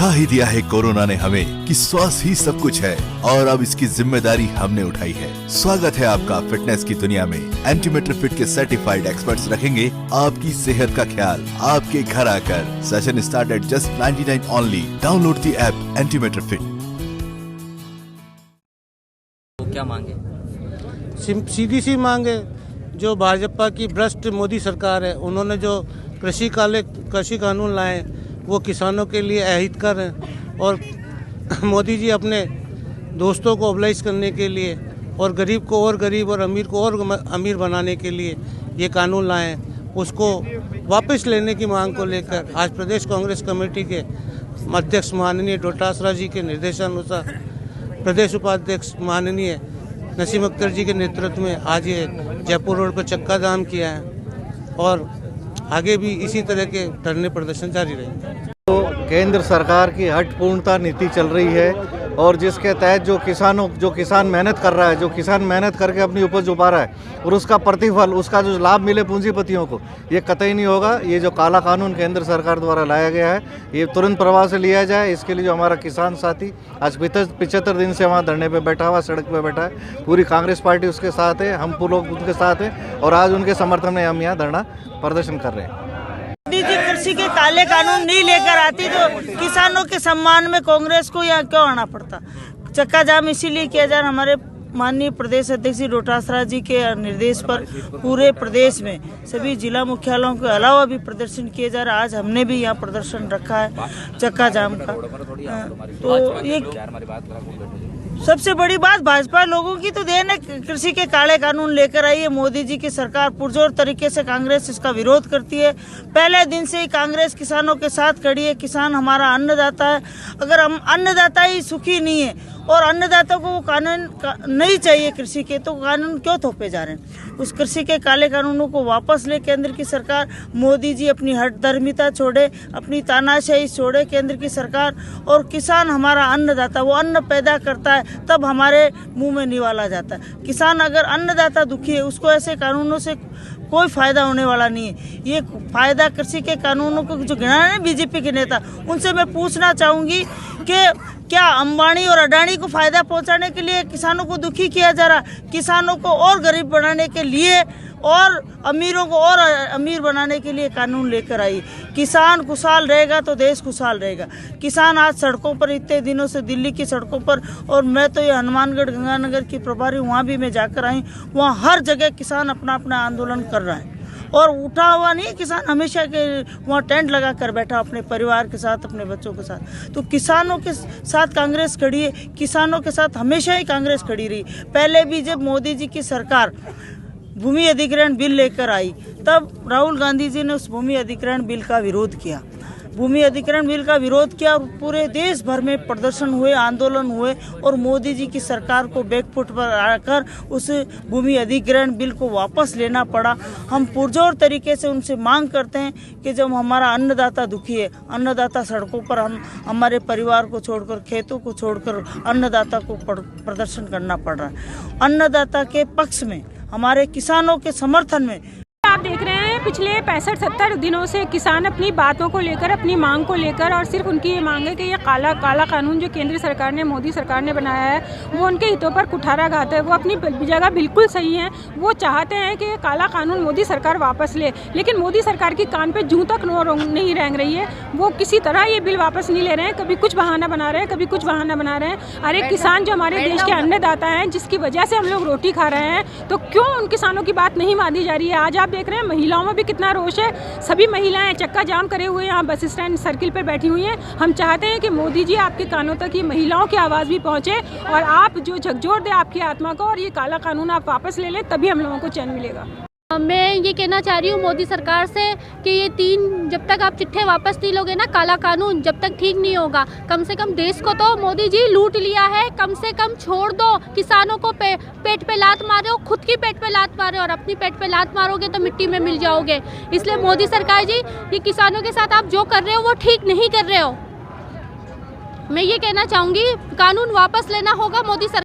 दिखा ही दिया है कोरोना ने हमें कि स्वास्थ्य ही सब कुछ है और अब इसकी जिम्मेदारी हमने उठाई है। स्वागत है आपका फिटनेस की दुनिया में। एंटीमीटर फिट के सर्टिफाइड एक्सपर्ट्स रखेंगे आपकी सेहत का ख्याल आपके घर आकर। Session start at just 99 only. Download the app Antimeter Fit. क्या मांगे? सीधी सी मांग है। जो भाजपा की भ्रष्ट मोदी सरकार है, उन्होंने जो कृषि कानून लाए वो किसानों के लिए अहितकर हैं और मोदी जी अपने दोस्तों को अबलाइज करने के लिए और गरीब को और गरीब और अमीर को और अमीर बनाने के लिए ये कानून लाए हैं। उसको वापस लेने की मांग को लेकर आज प्रदेश कांग्रेस कमेटी के अध्यक्ष माननीय डोटासरा जी के निर्देशानुसार प्रदेश उपाध्यक्ष माननीय नसीम अख्तर जी के नेतृत्व में आज ये जयपुर रोड पर चक्का जाम किया है और आगे भी इसी तरह के धरने प्रदर्शन जारी रहेंगे। तो केंद्र सरकार की हठपूर्णता नीति चल रही है और जिसके तहत जो किसान मेहनत कर रहा है, जो किसान मेहनत करके अपनी उपज उपा रहा है और उसका प्रतिफल, उसका जो लाभ मिले पूंजीपतियों को, ये कतई नहीं होगा। ये जो काला कानून केंद्र सरकार द्वारा लाया गया है, ये तुरंत प्रभाव से लिया जाए। इसके लिए जो हमारा किसान साथी आज 75 दिन से वहाँ धरने पे बैठा हुआ, सड़क पे बैठा है, पूरी कांग्रेस पार्टी उसके साथ है, हम लोग उनके साथ हैं और आज उनके समर्थन में हम यहाँ धरना प्रदर्शन कर रहे हैं। मोदी जी कृषि के काले कानून नहीं लेकर आती तो किसानों के सम्मान में कांग्रेस को यहाँ क्यों आना पड़ता। चक्का जाम इसीलिए किया जा रहा। हमारे माननीय प्रदेश अध्यक्ष डोटासरा जी के निर्देश पर पूरे प्रदेश में सभी जिला मुख्यालयों के अलावा भी प्रदर्शन किए जा रहा है। आज हमने भी यहाँ प्रदर्शन रखा है चक्का जाम का। तो ये सबसे बड़ी बात भाजपा लोगों की तो देन है, कृषि के काले कानून लेकर आई है मोदी जी की सरकार। पुरजोर तरीके से कांग्रेस इसका विरोध करती है। पहले दिन से ही कांग्रेस किसानों के साथ खड़ी है। किसान हमारा अन्नदाता है। अगर हम अन्नदाता ही सुखी नहीं है और अन्नदाता को कानून नहीं चाहिए कृषि के, तो कानून क्यों थोपे जा रहे हैं? उस कृषि के काले कानूनों को वापस ले केंद्र की सरकार। मोदी जी अपनी हठधर्मिता छोड़े, अपनी तानाशाही छोड़े केंद्र की सरकार। और किसान हमारा अन्नदाता, वो अन्न पैदा करता है तब हमारे मुंह में निवाला जाता है। किसान अगर अन्नदाता दुखी है, उसको ऐसे कानूनों से कोई फायदा होने वाला नहीं है। ये फायदा कृषि के कानूनों को जो गिना है बीजेपी के नेता, उनसे मैं पूछना चाहूँगी कि क्या अंबानी और अडानी को फायदा पहुंचाने के लिए किसानों को दुखी किया जा रहा? किसानों को और गरीब बनाने के लिए और अमीरों को और अमीर बनाने के लिए कानून लेकर आई। किसान खुशहाल रहेगा तो देश खुशहाल रहेगा। किसान आज सड़कों पर इतने दिनों से, दिल्ली की सड़कों पर, और मैं तो ये हनुमानगढ़ गंगानगर की प्रभारी, वहाँ भी मैं जाकर आई, वहाँ हर जगह किसान अपना अपना आंदोलन कर रहा है और उठा हुआ नहीं। किसान हमेशा के वहाँ टेंट लगा कर बैठा अपने परिवार के साथ, अपने बच्चों के साथ। तो किसानों के साथ कांग्रेस खड़ी है। किसानों के साथ हमेशा ही कांग्रेस खड़ी रही। पहले भी जब मोदी जी की सरकार भूमि अधिग्रहण बिल लेकर आई, तब राहुल गांधी जी ने उस भूमि अधिग्रहण बिल का विरोध किया। भूमि अधिग्रहण बिल का विरोध किया और पूरे देश भर में प्रदर्शन हुए, आंदोलन हुए और मोदी जी की सरकार को बैकफुट पर आकर उस भूमि अधिग्रहण बिल को वापस लेना पड़ा। हम पुरजोर तरीके से उनसे मांग करते हैं कि जब हमारा अन्नदाता दुखी है, अन्नदाता सड़कों पर, हम हमारे परिवार को छोड़कर, खेतों को छोड़कर अन्नदाता को प्रदर्शन करना पड़ रहा है। अन्नदाता के पक्ष में, हमारे किसानों के समर्थन में आप देख रहे हैं पिछले 65-70 दिनों से किसान अपनी बातों को लेकर, अपनी मांग को लेकर, और सिर्फ उनकी ये मांग है कि ये काला कानून जो केंद्र सरकार ने, मोदी सरकार ने बनाया है, वो उनके हितों पर कुठाराघात है। वो अपनी जगह बिल्कुल सही है। वो चाहते हैं कि ये काला कानून मोदी सरकार वापस ले, लेकिन मोदी सरकार की कान पे जूं तक नहीं रेंग रही है। वो किसी तरह ये बिल वापस नहीं ले रहे हैं। कभी कुछ बहाना बना रहे हैं, कभी कुछ बहाना बना रहे हैं। अरे किसान जो हमारे देश के अन्नदाता हैं, जिसकी वजह से हम लोग रोटी खा रहे हैं, तो क्यों उन किसानों की बात नहीं मानी जा रही है? आज आप देख रहे हैं महिलाओं में भी कितना रोष है। सभी महिलाएं चक्का जाम करे हुए यहाँ बस स्टैंड सर्किल पे बैठी हुई हैं। हम चाहते हैं कि मोदी जी आपके कानों तक ये महिलाओं की आवाज़ भी पहुँचे और आप जो झकझोर दे आपकी आत्मा को और ये काला कानून आप वापस ले लें, तभी हम लोगों को चैन मिलेगा। मैं ये कहना चाह रही हूँ मोदी सरकार से कि ये जब तक आप चिट्ठे वापस नहीं लोगे ना, काला कानून जब तक ठीक नहीं होगा। कम से कम देश को तो मोदी जी लूट लिया है, कम से कम छोड़ दो। किसानों को पेट पे लात मारे हो, खुद की पेट पे लात मारे और अपनी पेट पे लात मारोगे तो मिट्टी में मिल जाओगे। इसलिए मोदी सरकार जी, ये किसानों के साथ आप जो कर रहे हो वो ठीक नहीं कर रहे हो। मैं ये कहना चाहूँगी, कानून वापस लेना होगा मोदी सरकार।